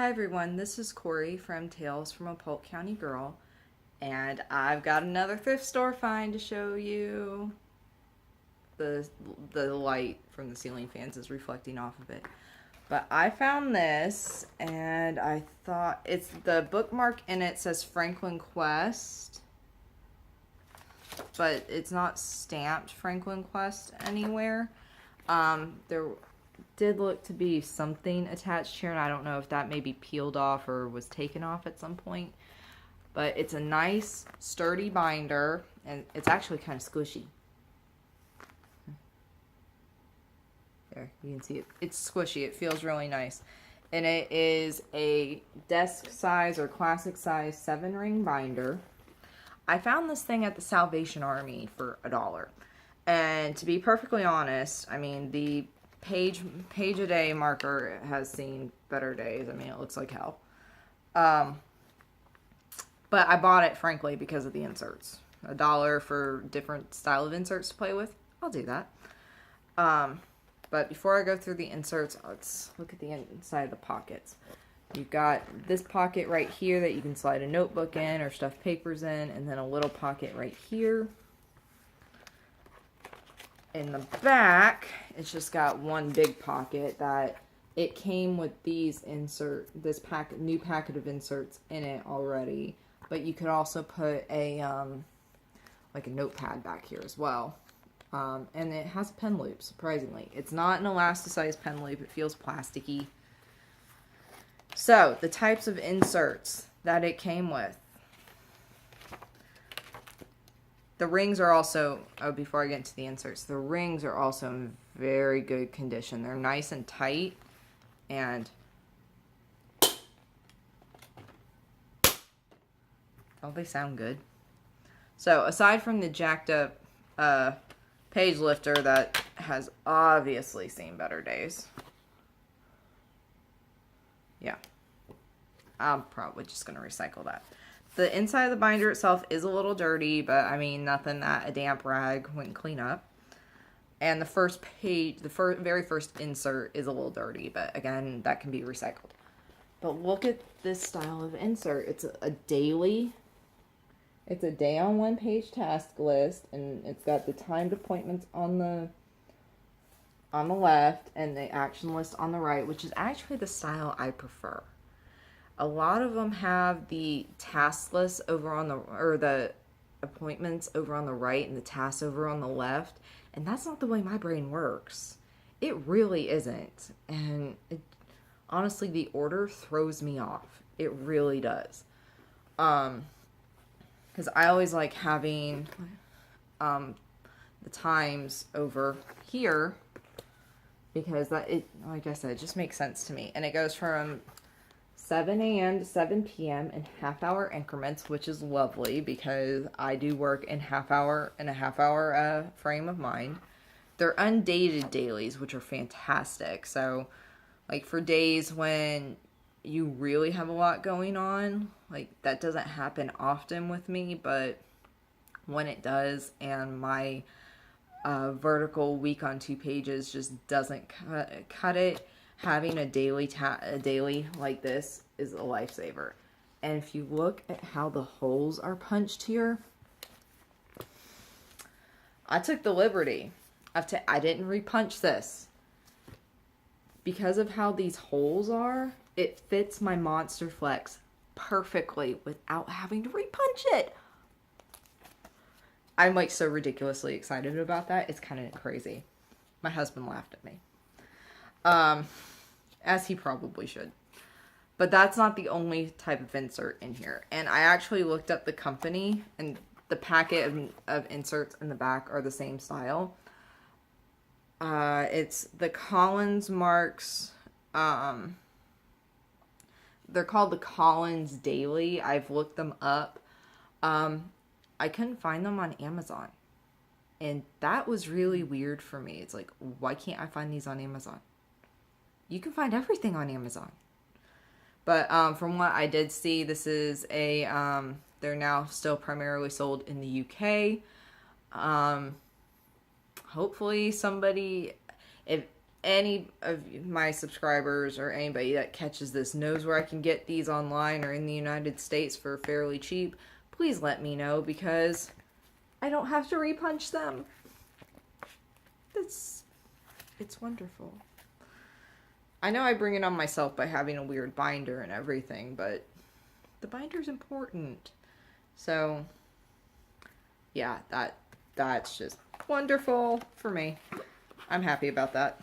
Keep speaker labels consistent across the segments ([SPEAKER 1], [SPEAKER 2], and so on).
[SPEAKER 1] Hi everyone, this is Corey from Tales from a Polk County Girl, and I've got another thrift store find to show you. The light from the ceiling fans is reflecting off of it. But I found this, and I thought it's the bookmark in it says Franklin Quest, but it's not stamped Franklin Quest anywhere. There did look to be something attached here, and I don't know if that maybe peeled off or was taken off at some point. But it's a nice, sturdy binder, and it's actually kind of squishy. There, you can see it. It's squishy. It feels really nice. And it is a desk size or classic size 7-ring binder. I found this thing at the Salvation Army for $1. And to be perfectly honest, I mean, the page a day marker has seen better days. I mean, it looks like hell. But I bought it, frankly, because of the inserts. $1 for different style of inserts to play with. I'll do that. But before I go through the inserts, let's look at the inside of the pockets. You've got this pocket right here that you can slide a notebook in or stuff papers in, and then a little pocket right here. In the back, it's just got one big pocket that it came with these new packet of inserts in it already. But you could also put a like a notepad back here as well. And it has a pen loop, surprisingly. It's not an elasticized pen loop. It feels plasticky. So, the types of inserts that it came with. The rings are also, before I get into the inserts, the rings are also in very good condition. They're nice and tight, and don't they sound good? So, aside from the jacked up page lifter that has obviously seen better days. Yeah. I'm probably just going to recycle that. The inside of the binder itself is a little dirty, but I mean, nothing that a damp rag wouldn't clean up. And the first page, very first insert is a little dirty, but again, that can be recycled. But look at this style of insert. It's a daily. It's a day on one page task list, and it's got the timed appointments on the left and the action list on the right, which is actually the style I prefer. A lot of them have the task list over on the appointments over on the right and the tasks over on the left, and that's not the way my brain works. It really isn't. And honestly, the order throws me off. It really does. Because I always like having the times over here, because like I said, it just makes sense to me. And it goes from 7 a.m. to 7 p.m. in half-hour increments, which is lovely because I do work in a half-hour frame of mind. They're undated dailies, which are fantastic. So, like for days when you really have a lot going on, like that doesn't happen often with me, but when it does, and my vertical week on 2 pages just doesn't cut it, having a daily like this is a lifesaver. And if you look at how the holes are punched here, I took the liberty I didn't repunch this. Because of how these holes are, it fits my Monster Flex perfectly without having to repunch it. I'm like so ridiculously excited about that. It's kind of crazy. My husband laughed at me. As he probably should. But that's not the only type of insert in here. And I actually looked up the company, and the packet of inserts in the back are the same style. It's the Collins Marks. They're called the Collins Daily. I've looked them up. I couldn't find them on Amazon. And that was really weird for me. It's like, why can't I find these on Amazon? You can find everything on Amazon. But from what I did see, this is they're now still primarily sold in the UK. Hopefully somebody, if any of my subscribers or anybody that catches this knows where I can get these online or in the United States for fairly cheap, please let me know, because I don't have to repunch them. It's wonderful. I know I bring it on myself by having a weird binder and everything, but the binder's important. So, yeah, that's just wonderful for me. I'm happy about that.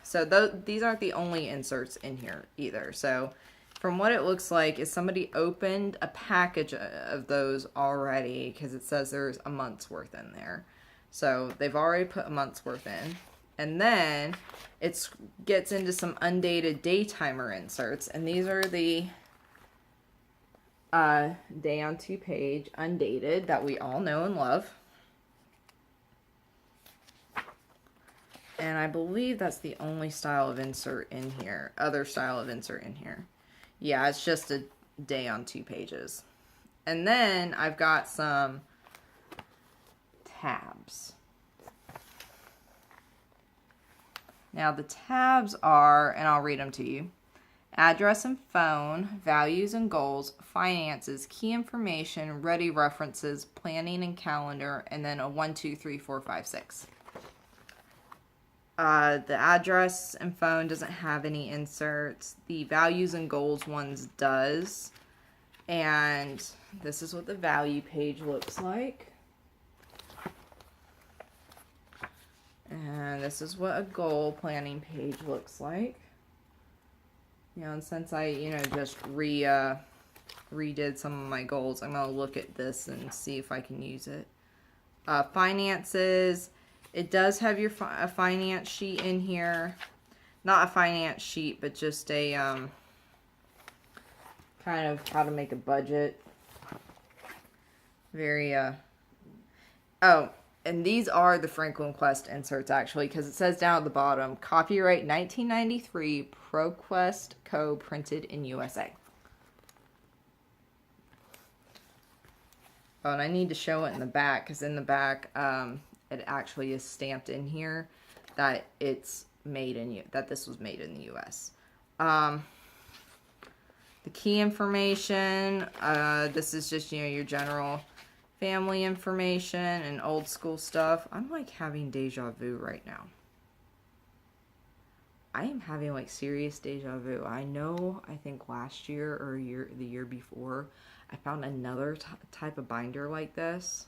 [SPEAKER 1] So these aren't the only inserts in here either. So from what it looks like is somebody opened a package of those already, because it says there's a month's worth in there. So they've already put a month's worth in. And then it gets into some undated day timer inserts. And these are the day on 2 page undated that we all know and love. And I believe that's the only style of insert in here. Other style of insert in here. Yeah, it's just a day on 2 pages. And then I've got some tabs. Now the tabs are, and I'll read them to you: address and phone, values and goals, finances, key information, ready references, planning and calendar, and then a 1, 2, 3, 4, 5, 6. The address and phone doesn't have any inserts. The values and goals ones does. And this is what the value page looks like. And this is what a goal planning page looks like. You know, and since I, just redid some of my goals, I'm going to look at this and see if I can use it. Finances. It does have your a finance sheet in here. Not a finance sheet, but just a kind of how to make a budget. Very, oh, and these are the Franklin Quest inserts, actually, because it says down at the bottom, copyright 1993, ProQuest Co. printed in USA. Oh, and I need to show it in the back, because in the back, it actually is stamped in here that it's made in that this was made in the U.S. The key information, this is just, your general family information and old school stuff. I'm like having deja vu right now. I am having like serious deja vu. I know, I think last year or the year before, I found another type of binder like this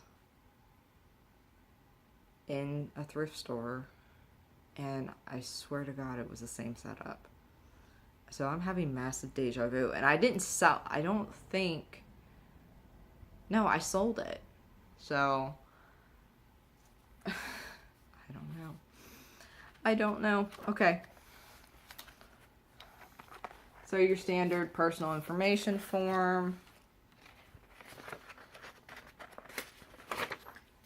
[SPEAKER 1] in a thrift store, and I swear to God it was the same setup. So I'm having massive deja vu, and I didn't sell, I don't think, no, I sold it. So I don't know. Okay. So your standard personal information form.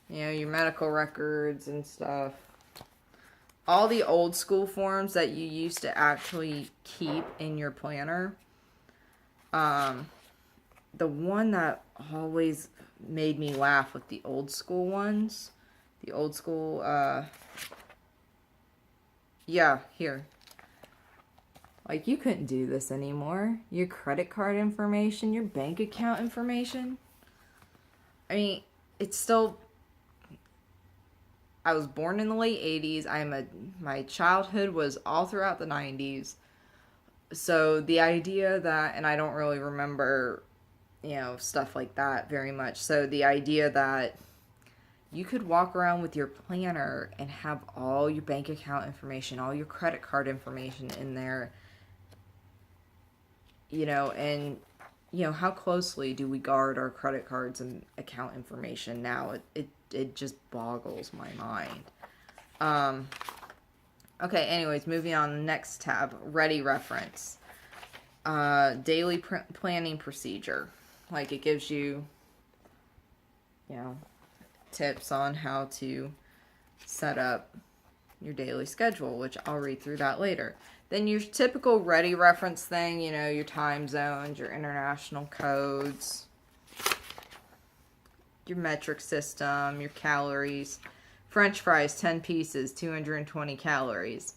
[SPEAKER 1] Your medical records and stuff. All the old school forms that you used to actually keep in your planner. The one that always made me laugh with the old school ones. The old school, yeah, here. Like, you couldn't do this anymore. Your credit card information, your bank account information. I mean, it's still... I was born in the late 80s. My childhood was all throughout the 90s. So the idea that, and I don't really remember, stuff like that very much. So the idea that you could walk around with your planner and have all your bank account information, all your credit card information in there, and, how closely do we guard our credit cards and account information now? It just boggles my mind. Okay, anyways, moving on. Next tab, ready reference. Daily planning procedure. Like, it gives you, tips on how to set up your daily schedule, which I'll read through that later. Then your typical ready reference thing, your time zones, your international codes, your metric system, your calories. French fries, 10 pieces, 220 calories.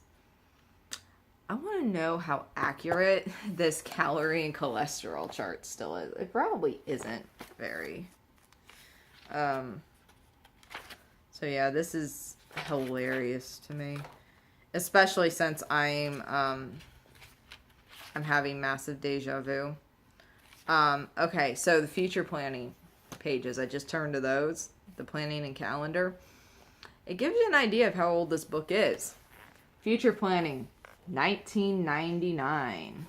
[SPEAKER 1] I want to know how accurate this calorie and cholesterol chart still is. It probably isn't very. So yeah, this is hilarious to me, especially since I'm having massive deja vu. Okay, so the future planning pages, I just turned to those, the planning and calendar. It gives you an idea of how old this book is. Future planning, 1999.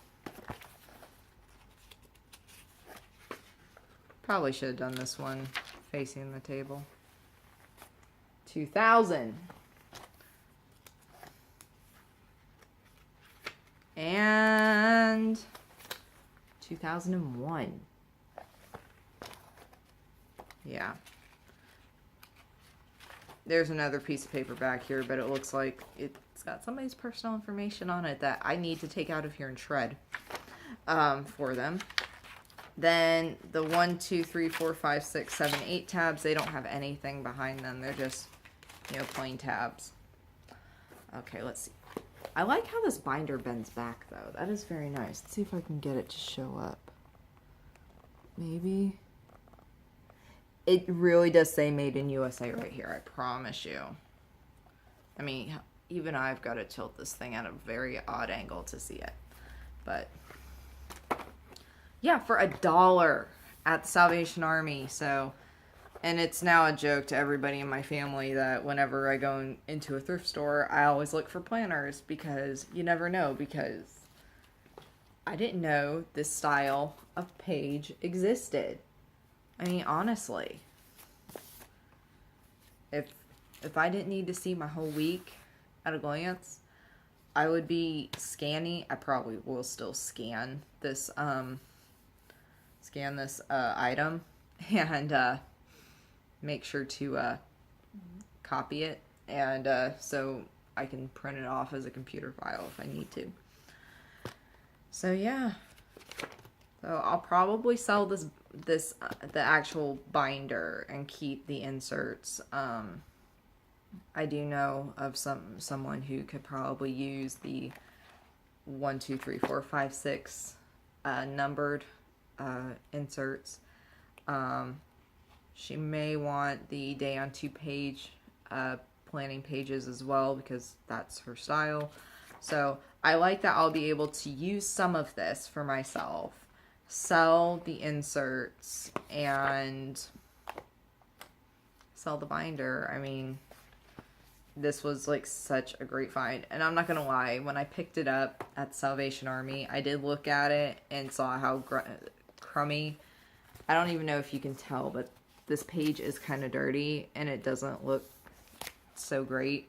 [SPEAKER 1] Probably should have done this one facing the table. 2000. And 2001. Yeah. There's another piece of paper back here, but it looks like it's got somebody's personal information on it that I need to take out of here and shred for them. Then the 1, 2, 3, 4, 5, 6, 7, 8 tabs, they don't have anything behind them. They're just, plain tabs. Okay, let's see. I like how this binder bends back, though. That is very nice. Let's see if I can get it to show up. Maybe. It really does say Made in USA right here, I promise you. I mean, even I've got to tilt this thing at a very odd angle to see it. But, yeah, for $1 at the Salvation Army. So, and it's now a joke to everybody in my family that whenever I go into a thrift store, I always look for planners because you never know, because I didn't know this style of page existed. I mean, honestly, if I didn't need to see my whole week at a glance, I would be scanning. I probably will still scan this item and make sure to copy it, and so I can print it off as a computer file if I need to. So yeah. So I'll probably sell the actual binder and keep the inserts. I do know of someone who could probably use the 1, 2, 3, 4, 5, 6 numbered inserts. She may want the day on 2 page planning pages as well, because that's her style. So I like that I'll be able to use some of this for myself, sell the inserts, and sell the binder. I mean, this was like such a great find. And I'm not gonna lie, when I picked it up at Salvation Army, I did look at it and saw how crummy. I don't even know if you can tell, but this page is kind of dirty and it doesn't look so great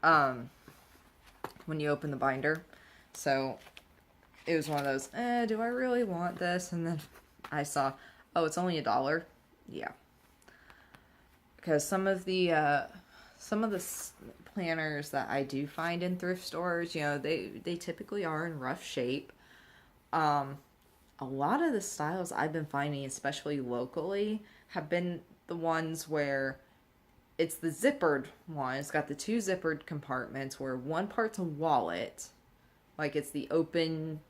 [SPEAKER 1] when you open the binder. So it was one of those, do I really want this? And then I saw, oh, it's only $1. Yeah. Because some of the planners that I do find in thrift stores, they typically are in rough shape. A lot of the styles I've been finding, especially locally, have been the ones where it's the zippered one. It's got the 2 zippered compartments where one part's a wallet, like it's the open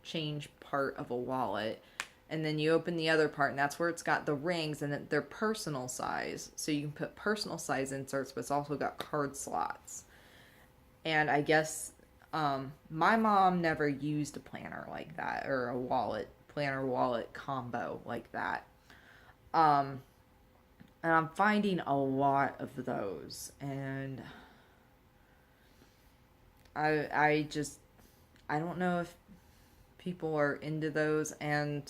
[SPEAKER 1] change part of a wallet, and then you open the other part and that's where it's got the rings, and they're personal size, so you can put personal size inserts, but it's also got card slots. And I guess my mom never used a planner like that, or a planner wallet combo like that. And I'm finding a lot of those, and I don't know if people are into those. And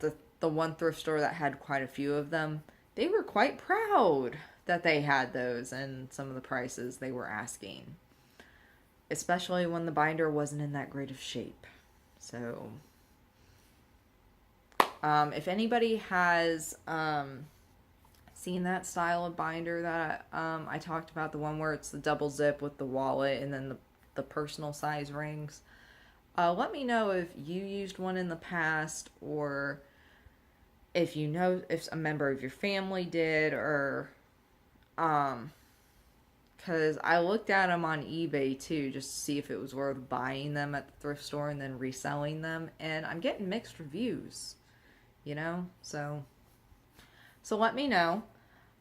[SPEAKER 1] the one thrift store that had quite a few of them, they were quite proud that they had those and some of the prices they were asking, especially when the binder wasn't in that great of shape. So if anybody has seen that style of binder that I talked about, the one where it's the double zip with the wallet and then the personal size rings, let me know if you used one in the past, or if you know if a member of your family did, or because because I looked at them on eBay too, just to see if it was worth buying them at the thrift store and then reselling them. And I'm getting mixed reviews, you know? So let me know.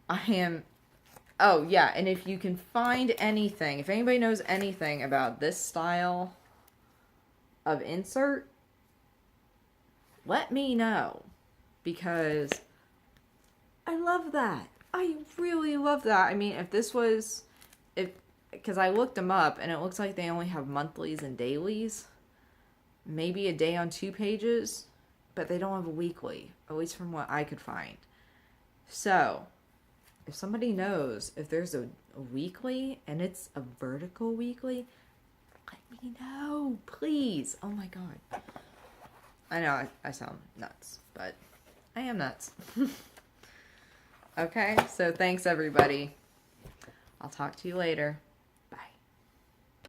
[SPEAKER 1] Oh yeah, and if you can find anything, if anybody knows anything about this style of insert, let me know, because I love that. I really love that. I mean, because I looked them up and it looks like they only have monthlies and dailies, maybe a day on 2 pages, but they don't have a weekly, at least from what I could find. So if somebody knows if there's a weekly and it's a vertical weekly, let me know, please. Oh my god. I know I sound nuts, but I am nuts. Okay, so thanks everybody. I'll talk to you later.